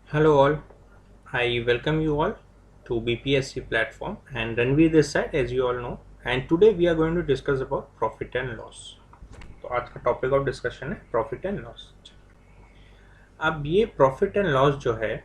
Hello all, I welcome you all to BPSC platform and Ranveer this side as you all know, and today we are going to discuss about profit and loss. तो आज का topic of discussion है profit and loss. अब ये profit and loss जो है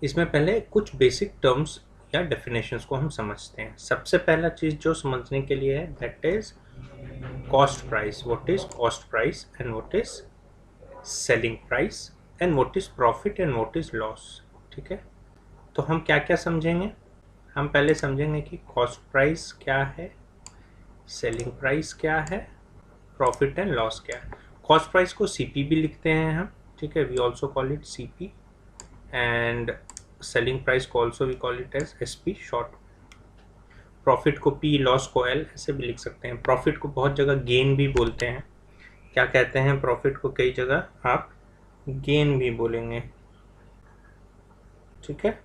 इसमें पहले कुछ बेसिक टर्म्स या डेफिनेशंस को हम समझते हैं। सबसे पहला चीज़ जो समझने के लिए है that is cost price. What is cost price and what is selling price and what is profit and what is loss. ठीक है, तो हम क्या क्या समझेंगे। हम पहले समझेंगे कि कॉस्ट प्राइस क्या है, सेलिंग प्राइस क्या है, प्रॉफिट एंड लॉस क्या है। कॉस्ट प्राइस को सीपी भी लिखते हैं हम, ठीक है, we also call it CP, and selling price को also we call it as SP short. Profit को पी, लॉस को एल ऐसे भी लिख सकते हैं। प्रॉफिट को बहुत जगह गेन भी बोलते हैं। क्या कहते हैं प्रॉफिट को? कई जगह आप गेन भी बोलेंगे, ठीक है,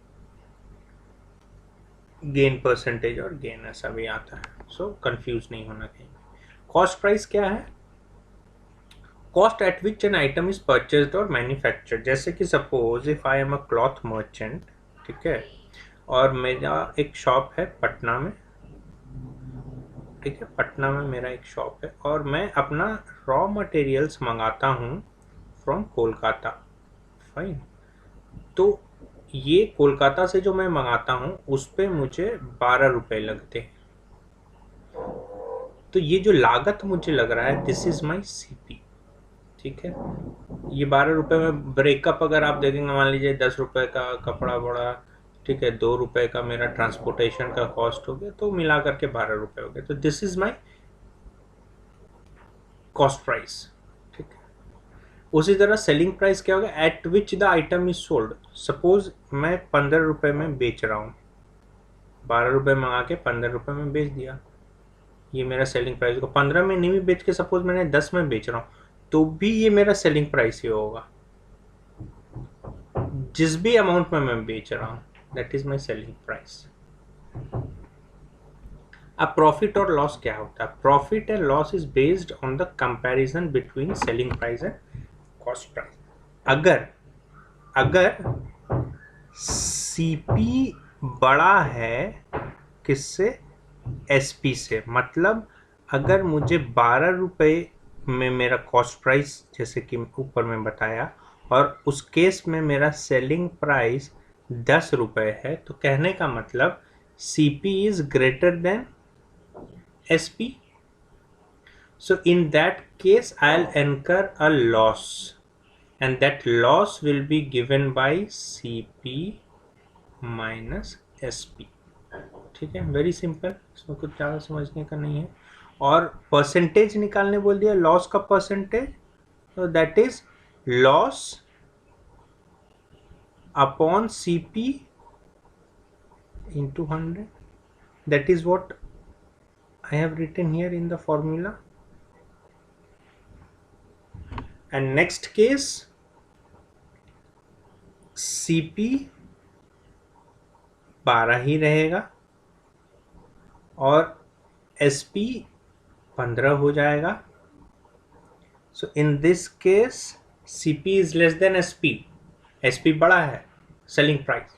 गेन परसेंटेज और गेन ऐसा भी आता है, सो कंफ्यूज नहीं होना कहीं। कॉस्ट प्राइस क्या है? Cost at which an item is purchased और मैन्युफैक्चर्ड। जैसे कि suppose if I am a cloth merchant, ठीक है, और मेरा एक शॉप है पटना में, ठीक है, पटना में मेरा एक शॉप है और मैं अपना रॉ मटेरियल्स मंगाता हूँ फ्रॉम कोलकाता। फाइन, तो ये कोलकाता से जो मैं मंगाता हूँ उस पे मुझे 12 रुपए लगते हैं। तो ये जो लागत मुझे लग रहा है दिस इज माई सीपी, ठीक है। ये 12 रुपए में ब्रेकअप अगर आप देखेंगे, मान लीजिए 10 रुपए का कपड़ा बड़ा, ठीक है, 2 रुपए का मेरा ट्रांसपोर्टेशन का कॉस्ट हो गया, तो मिला करके 12 रुपए हो गए। तो this is my cost price, ठीक है। उसी तरह सेलिंग प्राइस क्या होगा? Eight which the item is sold. Suppose मैं 15 रुपए में बेच रहा हूँ, 12 रुपए मंगा के 15 रुपए में बेच दिया, ये मेरा सेलिंग प्राइस होगा। 15 में नहीं भी बेच के सपोज मैंने 10 में बेच रहा हूँ तो भी ये मेरा सेलिंग प्राइस ही होगा, जिस भी अमाउंट में मैं बेच रहा हूँ, that is my selling price. अब प्रॉफिट और लॉस क्या होता है? Profit and loss is based on the comparison between selling price and cost price. अगर सीपी बड़ा है किससे? एसपी से। मतलब अगर मुझे 12 रुपए में मेरा कॉस्ट प्राइस जैसे कि ऊपर में बताया और उस केस में मेरा सेलिंग प्राइस 10 रुपए है, तो कहने का मतलब CP is greater than SP. So in that case I'll incur a loss and that loss will be given by CP minus SP, ठीक है, वेरी सिंपल, इसमें कुछ ज़्यादा समझने का नहीं है। और परसेंटेज निकालने बोल दिया लॉस का परसेंटेज, तो that is loss upon CP into 100, that is what I have written here in the formula. And next case CP 12 ही रहेगा और SP 15 हो जाएगा। So in this case CP is less than SP, SP बड़ा है selling price,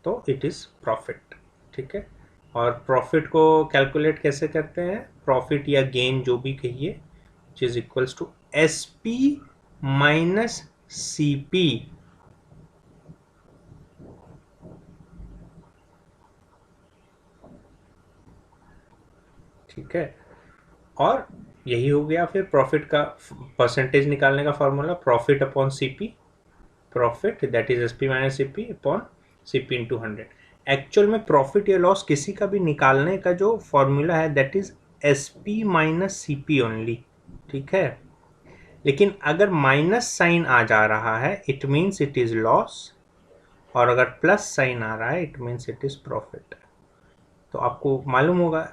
तो it is profit, ठीक है। और प्रॉफिट को कैलकुलेट कैसे करते हैं? प्रॉफिट या गेन जो भी कहिए, which is equals to SP minus CP, ठीक है। और यही हो गया फिर प्रॉफिट का परसेंटेज निकालने का formula, profit upon CP, profit that is SP minus CP upon CP into 100। Actual में प्रॉफिट या लॉस किसी का भी निकालने का जो फॉर्मूला है that is SP minus CP only, ठीक है। लेकिन अगर माइनस साइन आ जा रहा है it means it is loss, और अगर प्लस साइन आ रहा है it means it is profit. तो आपको मालूम होगा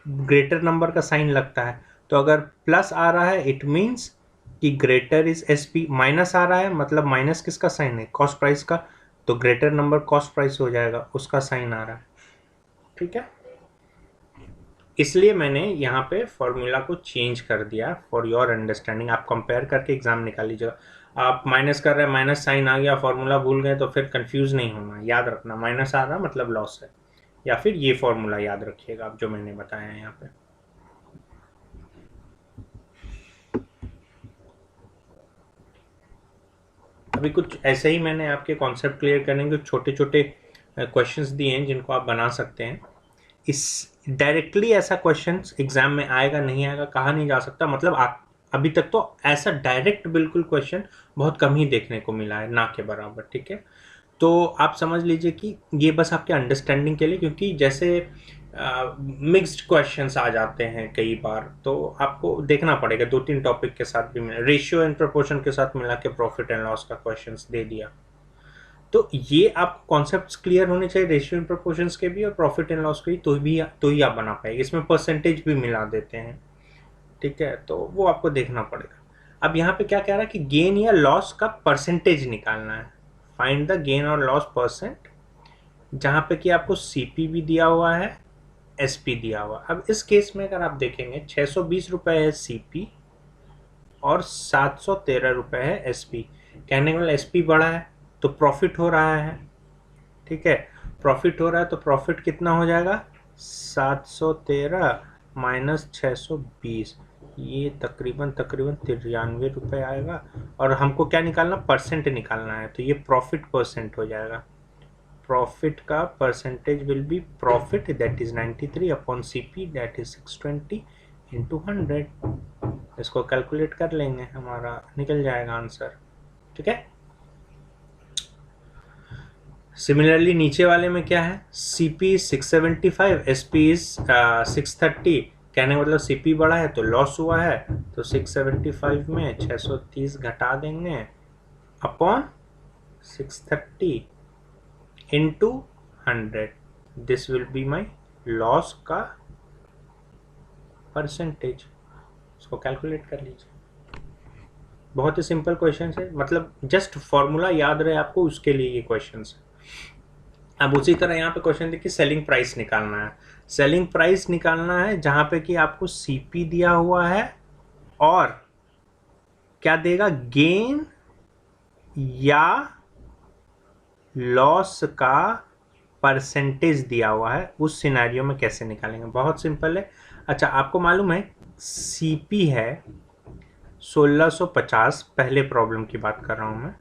ग्रेटर नंबर का साइन लगता है, तो अगर प्लस आ रहा है इट मीन्स कि ग्रेटर इज SP, माइनस आ रहा है मतलब माइनस किसका साइन है? कॉस्ट प्राइस का, तो ग्रेटर नंबर कॉस्ट प्राइस हो जाएगा, उसका साइन आ रहा है, ठीक है। इसलिए मैंने यहाँ पे फॉर्मूला को चेंज कर दिया फॉर योर अंडरस्टैंडिंग। आप कंपेयर करके एग्जाम निकाल लीजिएगा। आप माइनस कर रहे हैं, माइनस साइन आ गया, फॉर्मूला भूल गए, तो फिर कंफ्यूज नहीं होना। याद रखना माइनस आ रहा मतलब लॉस है, या फिर ये फॉर्मूला याद रखिएगा आप जो मैंने बताया है यहाँ पे। अभी कुछ ऐसे ही मैंने आपके कॉन्सेप्ट क्लियर करने के छोटे छोटे क्वेश्चंस दिए हैं जिनको आप बना सकते हैं। इस डायरेक्टली ऐसा क्वेश्चंस एग्जाम में आएगा नहीं आएगा कहा नहीं जा सकता। मतलब आप अभी तक तो ऐसा डायरेक्ट बिल्कुल क्वेश्चन बहुत कम ही देखने को मिला है, ना के बराबर। ठीक है, तो आप समझ लीजिए कि ये बस आपके अंडरस्टैंडिंग के लिए, क्योंकि जैसे मिक्स्ड क्वेश्चंस आ जाते हैं कई बार, तो आपको देखना पड़ेगा। 2-3 टॉपिक के साथ भी मिला, रेशियो एंड प्रोपोर्शन के साथ मिला के प्रॉफिट एंड लॉस का क्वेश्चंस दे दिया। तो ये आपको कॉन्सेप्ट्स क्लियर होने चाहिए रेशियो एंड प्रोपोर्शंस के भी और प्रॉफिट एंड लॉस के भी, तो ही आप बना पाएंगे। इसमें परसेंटेज भी मिला देते हैं। ठीक है, तो वो आपको देखना पड़ेगा। अब यहाँ पे क्या कह रहा है कि गेन या लॉस का परसेंटेज निकालना है। फाइंड द गेन और लॉस परसेंट, जहाँ पे कि आपको सीपी भी दिया हुआ है, एसपी दिया हुआ। अब इस केस में अगर आप देखेंगे 620 रुपए है सीपी और 713 रुपए है एसपी। कहने का मतलब एसपी बड़ा है तो प्रॉफिट हो रहा है। ठीक है, प्रॉफिट हो रहा है तो प्रॉफिट कितना हो जाएगा, 713 माइनस 620, ये तकरीबन 93 रुपए आएगा। और हमको क्या निकालना, परसेंट निकालना है, तो ये प्रॉफिट परसेंट हो जाएगा। प्रॉफिट का percentage will be profit that is 93 upon CP that is 620 into 100। इसको कैलकुलेट कर लेंगे, हमारा निकल जाएगा आंसर। ठीक है, सिमिलरली नीचे वाले में क्या है, सीपी 675, एसपी इज 630। कहने का मतलब सीपी बड़ा है तो लॉस हुआ है, तो 675 में 630 घटा देंगे upon 630 into 100। This will be my loss का परसेंटेज। इसको कैलकुलेट कर लीजिए। बहुत ही सिंपल क्वेश्चन है, मतलब जस्ट फॉर्मूला याद रहे आपको, उसके लिए ये क्वेश्चन है। अब उसी तरह यहाँ पे क्वेश्चन देखिए, सेलिंग प्राइस निकालना है। सेलिंग प्राइस निकालना है जहां पे कि आपको सीपी दिया हुआ है और क्या देगा, गेन या लॉस का परसेंटेज दिया हुआ है। उस सिनेरियो में कैसे निकालेंगे, बहुत सिंपल है। अच्छा, आपको मालूम है सीपी है 1650, पहले प्रॉब्लम की बात कर रहा हूं मैं,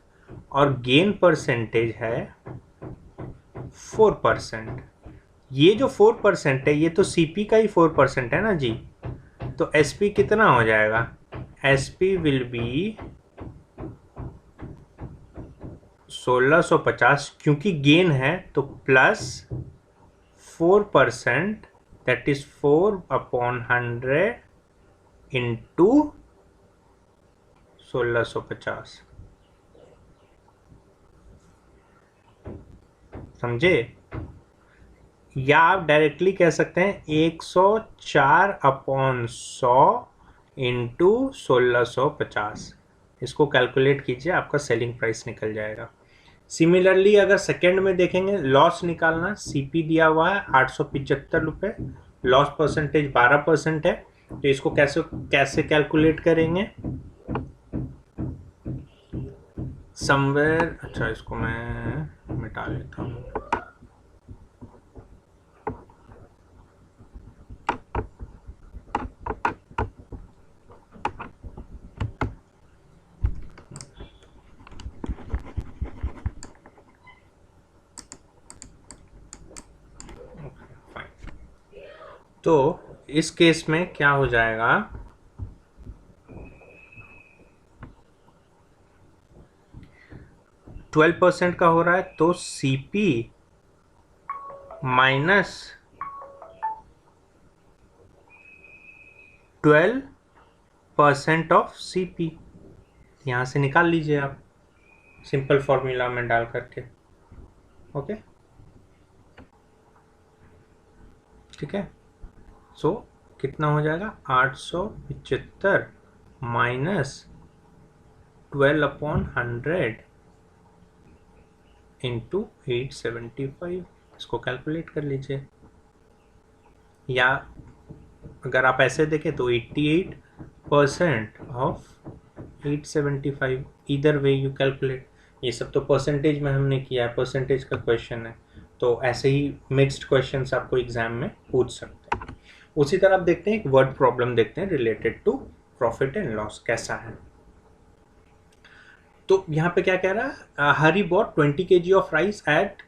और गेन परसेंटेज है 4%। ये जो 4% है ये तो सीपी का ही 4% है ना जी। तो एसपी कितना हो जाएगा, एसपी विल बी 1650, क्योंकि गेन है तो plus 4%, that is 4 upon 100 into 1650। समझे? या आप डायरेक्टली कह सकते हैं 104 अपॉन 100 इंटू 1650। इसको कैलकुलेट कीजिए, आपका सेलिंग प्राइस निकल जाएगा। सिमिलरली अगर सेकेंड में देखेंगे, लॉस निकालना, सीपी दिया हुआ है 875 रुपये, लॉस परसेंटेज 12% है, तो इसको कैसे कैसे कैलकुलेट करेंगे समवेयर। अच्छा, इसको मैं मिटा लेता हूँ। तो इस केस में क्या हो जाएगा, %12 का हो रहा है, तो सीपी माइनस 12% ऑफ सीपी, यहां से निकाल लीजिए आप सिंपल फॉर्मूला में डाल करके। ओके, ठीक है। सो कितना हो जाएगा, 875 माइनस 12 अपॉन 100 इंटू 875। इसको कैलकुलेट कर लीजिए, या अगर आप ऐसे देखें तो 88% ऑफ 875, इधर वे यू कैलकुलेट। ये सब तो परसेंटेज में हमने किया है, परसेंटेज का क्वेश्चन है, तो ऐसे ही मिक्स्ड क्वेश्चंस आपको एग्जाम में पूछ सकते हैं। उसी तरह आप देखते हैं एक वर्ड प्रॉब्लम देखते हैं related to profit and loss कैसा है। तो यहाँ पे क्या कह रहा है, Hari bought 20 kg of rice at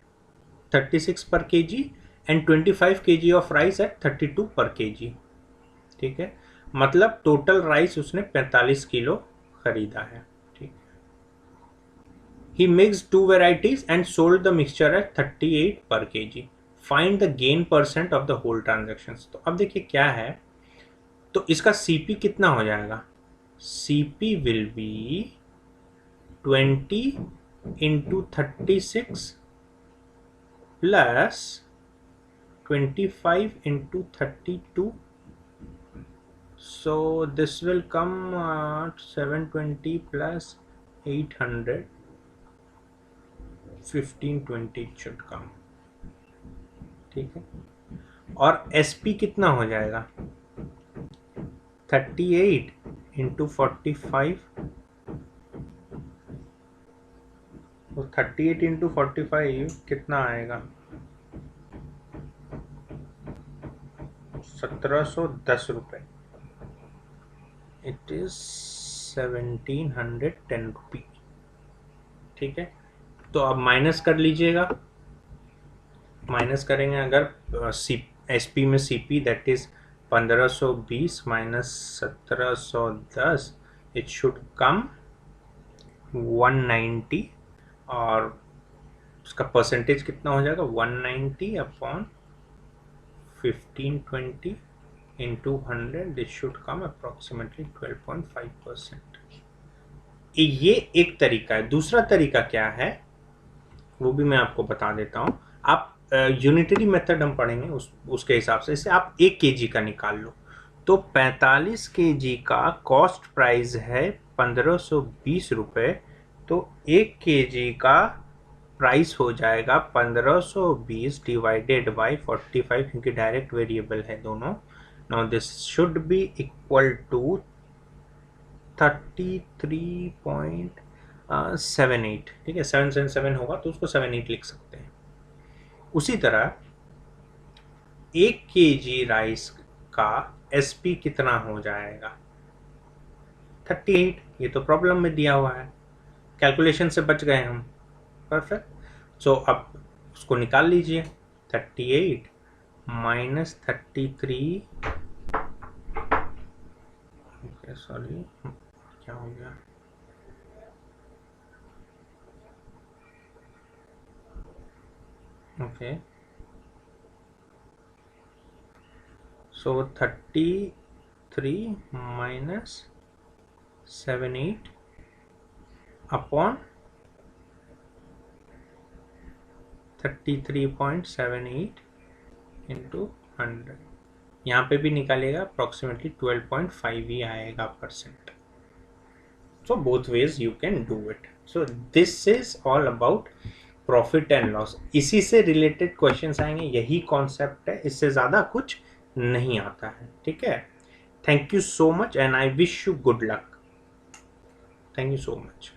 36 per kg and 25 kg of rice at 32 per kg। ठीक है, मतलब टोटल राइस उसने 45 किलो खरीदा है। ठीक, he mixed 2 varieties and sold the mixture at 38 per kg। Find the gain percent of the whole transaction. तो अब देखिए क्या है, तो इसका सीपी कितना हो जाएगा, CP will be 20 into 36 plus 25 into 32. So this will come 720 plus 800, 1520 should come। ठीक है, और SP कितना हो जाएगा, 38 into 45, तो 38 into 45 कितना आएगा, 1710 रुपये। इट इज 1710 रुपी। ठीक है, तो अब माइनस कर लीजिएगा, माइनस करेंगे अगर एसपी में CP that is 1520 minus 1710, it should come 190, और उसका परसेंटेज कितना हो जाएगा, 190 upon 1520 into 100, this should come approximately 12.5%। ये एक तरीका है। दूसरा तरीका क्या है वो भी मैं आपको बता देता हूँ। आप यूनिटरी मेथड हम पढ़ेंगे, उसके हिसाब से इसे आप 1 kg का निकाल लो, तो 45 kg का कॉस्ट प्राइस है 1520 रुपये, तो 1 kg का प्राइस हो जाएगा 1520 डिवाइडेड बाई 45, क्योंकि डायरेक्ट वेरिएबल है दोनों। Now this should be equal to 33.78। ठीक है, 777 होगा तो उसको 78 लिख सकते हैं। उसी तरह 1 kg राइस का एसपी कितना हो जाएगा, 38। ये तो प्रॉब्लम में दिया हुआ है, कैलकुलेशन से बच गए हम। परफेक्ट। सो अब उसको निकाल लीजिए, 38 माइनस 33, सॉरी क्या हो गया, ओके, सो 33 माइनस 78 अपॉन 33.78 इंटू 100, यहाँ पे भी निकालेगा अप्रॉक्सीमेटली 12.5 ही आएगा percent. So both ways you can do it. So this is all about profit and loss. इसी से रिलेटेड क्वेश्चंस आएंगे, यही कॉन्सेप्ट है, इससे ज़्यादा कुछ नहीं आता है। ठीक है, thank you so much and I wish you good luck. Thank you so much.